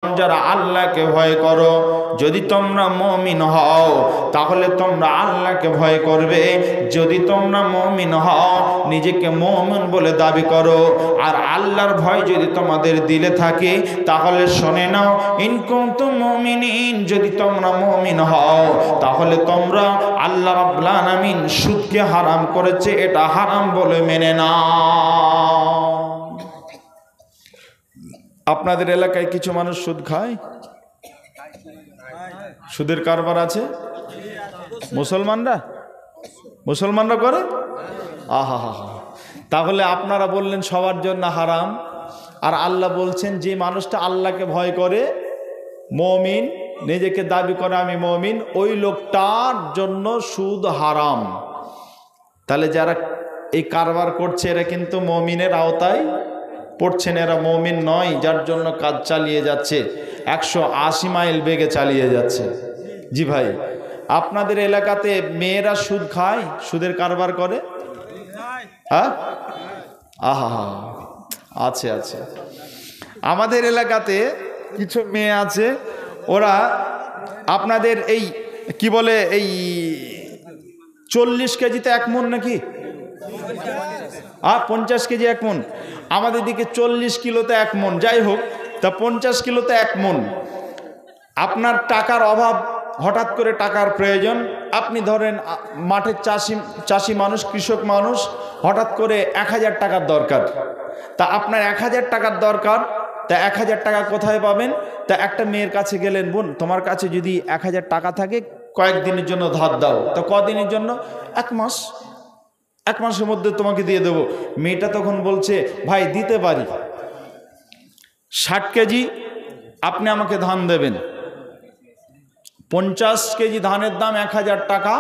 যারা আল্লাহকে ভয় করো, যদি তোমরা মুমিন হও তাহলে তোমরা আল্লাহকে ভয় করবে। যদি তোমরা মুমিন হও, নিজেকে মুমিন বলে দাবি করো, আর আল্লাহর ভয় যদি তোমাদের দিলে থাকে, তাহলে শুনে নাও, ইন কুনতুম মুমিনিন, যদি তোমরা মুমিন হও তাহলে তোমরা আল্লাহ রাব্বুল আলামিন সুদকে হারাম করেছে, এটা হারাম বলে মেনে নাও। আপনাদের এলাকায় কিছু মানুষ সুদ খায়, সুদের কারবার আছে। মুসলমানরা করে। আহা হা হা। তাহলে আপনারা বললেন সবার জন্য হারাম, আর আল্লাহ বলছেন যে মানুষটা আল্লাহকে ভয় করে, মুমিন, নিজেকে দাবি করে আমি মুমিন, ওই লোকটার জন্য সুদ হারাম। তাহলে যারা এই কারবার করছে এরা কিন্তু মুমিনের আওতায় পড়ছেন, এরা মুমিন নয়, যার জন্য কাজ চালিয়ে যাচ্ছে 180 মাইল বেগে চালিয়ে যাচ্ছে। জি ভাই, আপনাদের এলাকাতে মেয়েরা সুদ খায়, সুদের কারবার করে? হ্যাঁ, আহা, আছে আছে। আমাদের এলাকাতে কিছু মেয়ে আছে, ওরা আপনাদের এই কি বলে, এই 40 কেজিতে 1 মণ নাকি, 50 কেজি 1 মণ, আমাদের দিকে 40 কিলোতে 1 মণ, যাই হোক, তা 50 কিলোতে 1 মণ। আপনার টাকার অভাব, হঠাৎ করে টাকার প্রয়োজন, আপনি ধরেন মাঠের চাষি মানুষ, কৃষক মানুষ, হঠাৎ করে 1000 টাকার দরকার, তা আপনার 1000 টাকার দরকার, তা 1000 টাকা কোথায় পাবেন? তা একটা মেয়ের কাছে গেলেন, বোন তোমার কাছে যদি 1000 টাকা থাকে কয়েকদিনের জন্য ধার দাও। তা কদিনের জন্য? 1 মাস, 1 মাসের মধ্যে তোমাকে দিয়ে দেবো। মেয়েটা তখন বলছে ভাই দিতে পারি, 60 কেজি আপনি আমাকে ধান দেবেন, 50 কেজি ধানের দাম 1000 টাকা,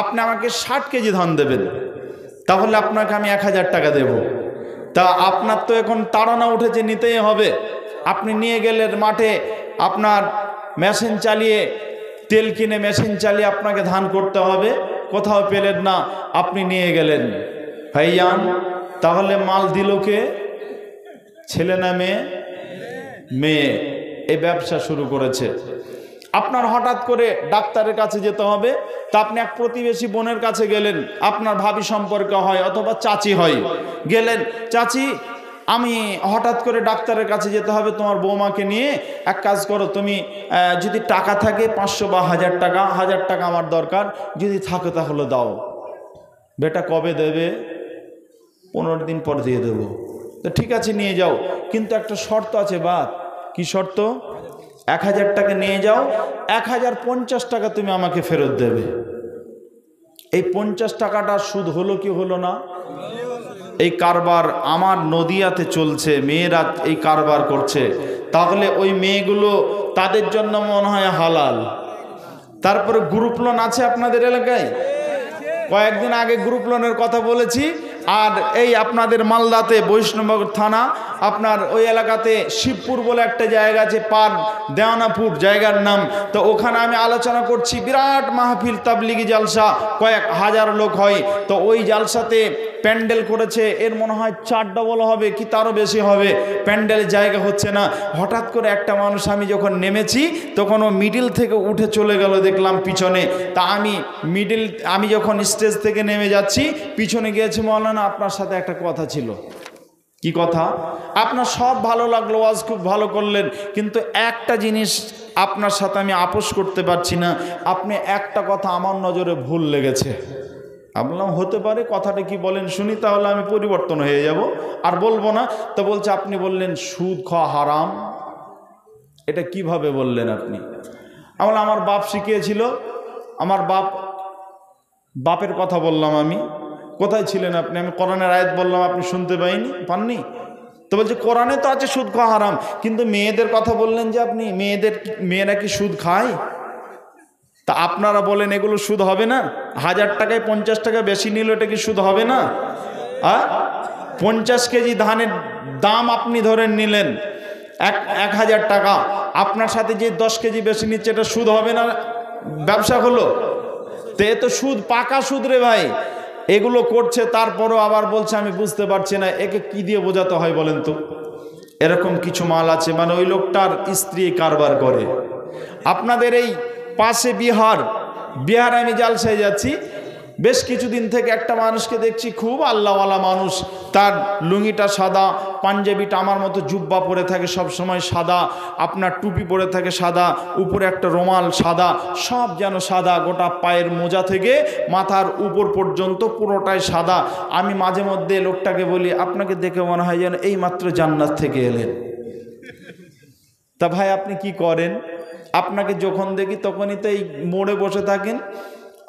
আপনি আমাকে 60 কেজি ধান দেবেন, তাহলে আপনাকে আমি 1000 টাকা দেব। তা আপনার তো এখন তাড়না উঠেছে, নিতেই হবে। আপনি নিয়ে গেলেন মাঠে, আপনার মেশিন চালিয়ে, তেল কিনে মেশিন চালিয়ে আপনাকে ধান করতে হবে, কোথাও পেলেন না, আপনি নিয়ে গেলেন। ভাইয়ান, তাহলে মাল দিল কে? ছেলে না মেয়ে? মেয়ে। এই ব্যবসা শুরু করেছে। আপনার হঠাৎ করে ডাক্তারের কাছে যেতে হবে, তা আপনি এক প্রতিবেশী বোনের কাছে গেলেন, আপনার ভাবি সম্পর্ক হয় অথবা চাচি হয়, গেলেন, চাচি আমি হঠাৎ করে ডাক্তারের কাছে যেতে হবে, তোমার বৌমাকে নিয়ে এক কাজ করো, তুমি যদি টাকা থাকে 500 বা 1000 টাকা, 1000 টাকা আমার দরকার, যদি থাকে তাহলে দাও। বেটা কবে দেবে? 15 দিন পর দিয়ে দেবো। তো ঠিক আছে নিয়ে যাও, কিন্তু একটা শর্ত আছে। বাপ, কি শর্ত? 1000 টাকা নিয়ে যাও, 1050 টাকা তুমি আমাকে ফেরত দেবে। এই 50 টাকাটা সুদ হলো কি হলো না? এই কারবার আমার নদিয়াতে চলছে, মেয়েরা এই কারবার করছে। তাহলে ওই মেয়েগুলো তাদের জন্য মনে হয় হালাল। তারপরে গ্রুপ লোন আছে আপনাদের এলাকায়, কয়েকদিন আগে গ্রুপ লোনের কথা বলেছি। আর এই আপনাদের মালদাতে বৈষ্ণবনগর থানা, আপনার ওই এলাকাতে শিবপুর বলে একটা জায়গা আছে, পার দেওয়ানাপুর জায়গার নাম, তো ওখানে আমি আলোচনা করছি, বিরাট মাহফিল তাবলিগি জালসা, কয়েক হাজার লোক হয়। তো ওই জালসাতে প্যান্ডেল করেছে, এর মনে হয় 4 ডবল হবে কি তারও বেশি হবে, প্যান্ডেলের জায়গা হচ্ছে না। হঠাৎ করে একটা মানুষ, আমি যখন নেমেছি তখন ও মিডিল থেকে উঠে চলে গেল, দেখলাম পিছনে। তা আমি যখন স্টেজ থেকে নেমে যাচ্ছি, পিছনে গিয়েছি, মাওলানা আপনার সাথে একটা কথা ছিল। কি কথা? আপনার সব ভালো লাগলো, ওয়াজ খুব ভালো করলেন, কিন্তু একটা জিনিস আপনার সাথে আমি আপোষ করতে পারছি না, আপনি একটা কথা আমার নজরে ভুল লেগেছে। আমি বললাম হতে পারে, কথাটা কি বলেন শুনি, তাহলে আমি পরিবর্তন হয়ে যাব, আর বলবো না। তো বলছে আপনি বললেন সুদ খাওয়া হারাম, এটা কিভাবে বললেন আপনি? আমার বাপ শিখিয়েছিল, আমার বাপের কথা বললাম আমি। কোথায় ছিলেন আপনি? আমি কোরআনের আয়াত বললাম, আপনি শুনতে পাননি? তো বলছে কোরআনে তো আছে সুদ খাওয়া হারাম, কিন্তু মেয়েদের কথা বললেন যে আপনি, মেয়েরা কি সুদ খায়? তা আপনারা বলেন এগুলো সুদ হবে না? 1000 টাকায় 50 টাকা বেশি নিল, এটা কি সুদ হবে না? 50 কেজি ধানের দাম আপনি ধরেন নিলেন 1000 টাকা, আপনার সাথে যে 10 কেজি বেশি নিচ্ছে, এটা সুদ হবে না? ব্যবসা হলো তো, এ তো সুদ, পাকা সুদ রে ভাই। এগুলো করছে, তারপরও আবার বলছে আমি বুঝতে পারছি না, একে কি দিয়ে বোঝাতে হয় বলেন তো? এরকম কিছু মাল আছে, মানে ওই লোকটার স্ত্রী কারবার করে। আপনাদের এই পাশে বিহারে আমি জালসায় যাচ্ছি, বেশ কিছুদিন থেকে একটা মানুষকে দেখছি, খুব আল্লাহওয়ালা মানুষ, তার লুঙ্গিটা সাদা, পাঞ্জাবিটা আমার মতো জুব্বা পরে থাকে সব সময় সাদা, আপনার টুপি পরে থাকে সাদা, উপরে একটা রুমাল সাদা, সব যেন সাদা, গোটা পায়ের মোজা থেকে মাথার উপর পর্যন্ত পুরোটাই সাদা। আমি মাঝে মধ্যে লোকটাকে বলি, আপনাকে দেখে মনে হয় যেন এই মাত্র জান্নাত থেকে এলেন। তা ভাই আপনি কি করেন? আপনাকে যখন দেখি তখনই তো এই মোড়ে বসে থাকেন,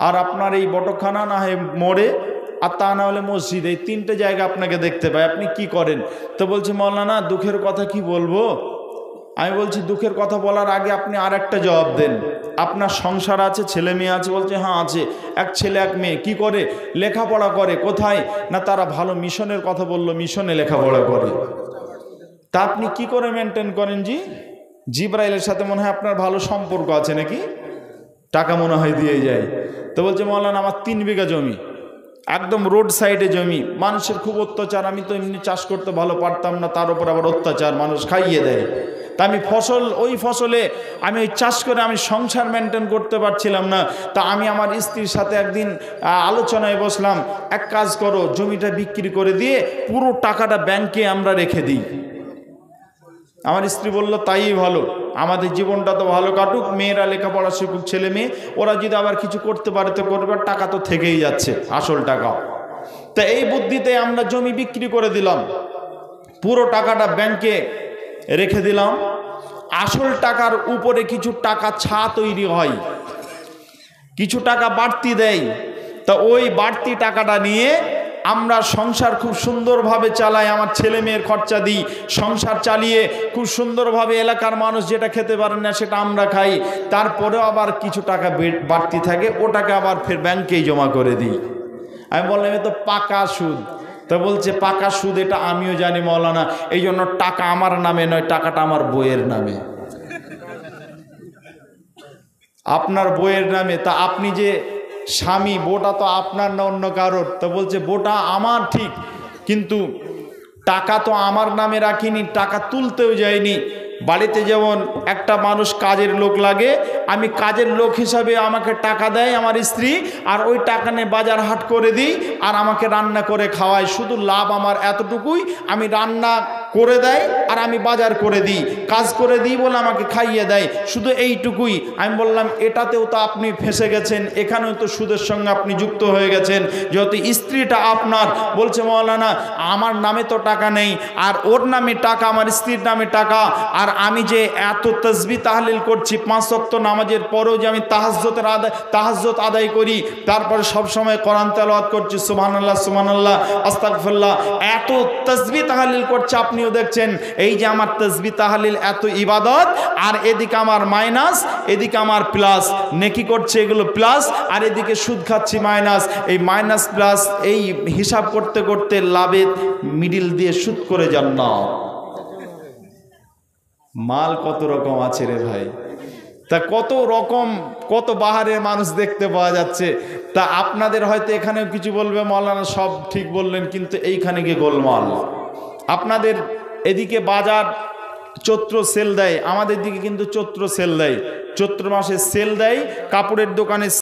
আর আপনার এই বটখানা না হয় মোড়ে, আর তা না হলে মসজিদ, এই তিনটে জায়গা আপনাকে দেখতে পাই। আপনি কি করেন? তো বলছে, মৌলানা দুঃখের কথা কি বলবো। আমি বলছি, দুঃখের কথা বলার আগে আপনি আর একটা জবাব দেন, আপনার সংসার আছে, ছেলে মেয়ে আছে? বলছে, হ্যাঁ আছে, এক ছেলে এক মেয়ে। কি করে? লেখাপড়া করে। কোথায়? না তারা ভালো মিশনের কথা বললো, মিশনে লেখাপড়া করে। তা আপনি কি করে মেনটেন করেন? জি, জিব্রাইলের সাথে মনে হয় আপনার ভালো সম্পর্ক আছে নাকি, টাকা মনে হয় দিয়ে যায়। তো বলছে, মৌলানা আমার 3 বিঘা জমি, একদম রোড সাইডে জমি, মানুষের খুব অত্যাচার, আমি তো এমনি চাষ করতে ভালো পারতাম না, তার উপর আবার অত্যাচার, মানুষ খাইয়ে দেয়। তা আমি ওই ফসলে আমি ওই চাষ করে আমি সংসার মেনটেন করতে পারছিলাম না। তা আমি আমার স্ত্রীর সাথে একদিন আলোচনায় বসলাম, এক কাজ করো, জমিটা বিক্রি করে দিয়ে পুরো টাকাটা ব্যাংকে আমরা রেখে দিই। আমার স্ত্রী বলল, তাই ভালো, আমাদের জীবনটা তো ভালো কাটুক, মেয়েরা লেখাপড়া শিখুক, ছেলে মেয়ে, ওরা যদি আবার কিছু করতে পারে তো করবে, টাকা তো থেকেই যাচ্ছে, আসল টাকা। তা এই বুদ্ধিতে আমরা জমি বিক্রি করে দিলাম, পুরো টাকাটা ব্যাংকে রেখে দিলাম। আসল টাকার উপরে কিছু টাকা ছা তৈরি হয়, কিছু টাকা বাড়তি দেয়। তা ওই বাড়তি টাকাটা নিয়ে আমরা সংসার খুব সুন্দরভাবে চালাই, আমার ছেলে মেয়ের খরচা দিই, সংসার চালিয়ে খুব সুন্দরভাবে এলাকার মানুষ যেটা খেতে পারেন না সেটা আমরা খাই। তারপরেও আবার কিছু টাকা বাড়তি থাকে, ওটাকে আবার ফের ব্যাংকেই জমা করে দিই। আমি বললাম, এ তো পাকা সুদ। তা বলছে, পাকা সুদ এটা আমিও জানি মৌলানা, এই জন্য টাকা আমার নামে নয়, টাকাটা আমার বইয়ের নামে। আপনার বইয়ের নামে? তা আপনি যে স্বামী, বোটা তো আপনার না অন্য কারোর? তো বলছে, বোটা আমার ঠিক, কিন্তু টাকা তো আমার নামে রাখিনি, টাকা তুলতেও যায়নি। বাড়িতে যেমন একটা মানুষ কাজের লোক লাগে, আমি কাজের লোক হিসাবে আমাকে টাকা দেয় আমার স্ত্রী, আর ওই টাকা নিয়ে বাজার হাট করে দিই, আর আমাকে রান্না করে খাওয়ায়। শুধু লাভ আমার এতটুকুই, আমি রান্না করে দেয় আর আমি বাজার করে দিই, কাজ করে দিই বলে আমাকে খাইয়ে দেয়, শুধু এইটুকুই। আমি বললাম, এটাতেও তো আপনি ফেঁসে গেছেন, এখানেও তো সুদের সঙ্গে আপনি যুক্ত হয়ে গেছেন, যেহেতু স্ত্রীটা আপনার। বলছে, মৌলানা আমার নামে তো টাকা নেই, আর ওর নামে টাকা, আমার স্ত্রীর নামে টাকা। আর আমি যে এত তাসবিহ তাহলিল করছি, 5 ওয়াক্ত নামাজের পরেও যে আমি তাহাজ্জুদ আদায় করি, তারপরে সব সময় কোরআন তেলাওয়াত করছি, সুবহানাল্লাহ সুবহানাল্লাহ আস্তাগফিরুল্লাহ, এত তাসবিহ তাহলিল করছে, আপনিও দেখছেন। এই যে আমার তাসবিহ তাহলিল, এত ইবাদত, আর এদিকে আমার মাইনাস, এদিকে আমার প্লাস, নেকি করছে এগুলো প্লাস, আর এদিকে সুদ খাচ্ছি মাইনাস। এই মাইনাস প্লাস এই হিসাব করতে করতে লাভের মিডিল দিয়ে সুদ করে যান না। মাল কত রকম আছে রে ভাই, তা কত রকম, কত বাহারের মানুষ দেখতে পাওয়া যাচ্ছে। তা আপনাদের হয়তো এখানেও কিছু বলবে, মৌলানা সব ঠিক বললেন, কিন্তু এইখানে গিয়ে গোলমাল। আপনাদের এদিকে বাজার চৈত্র সেল দেয়, আমাদের দিকে কিন্তু চৈত্র সেল দেয়, চৈত্র মাসে সেল দেয়, কাপড়ের দোকানে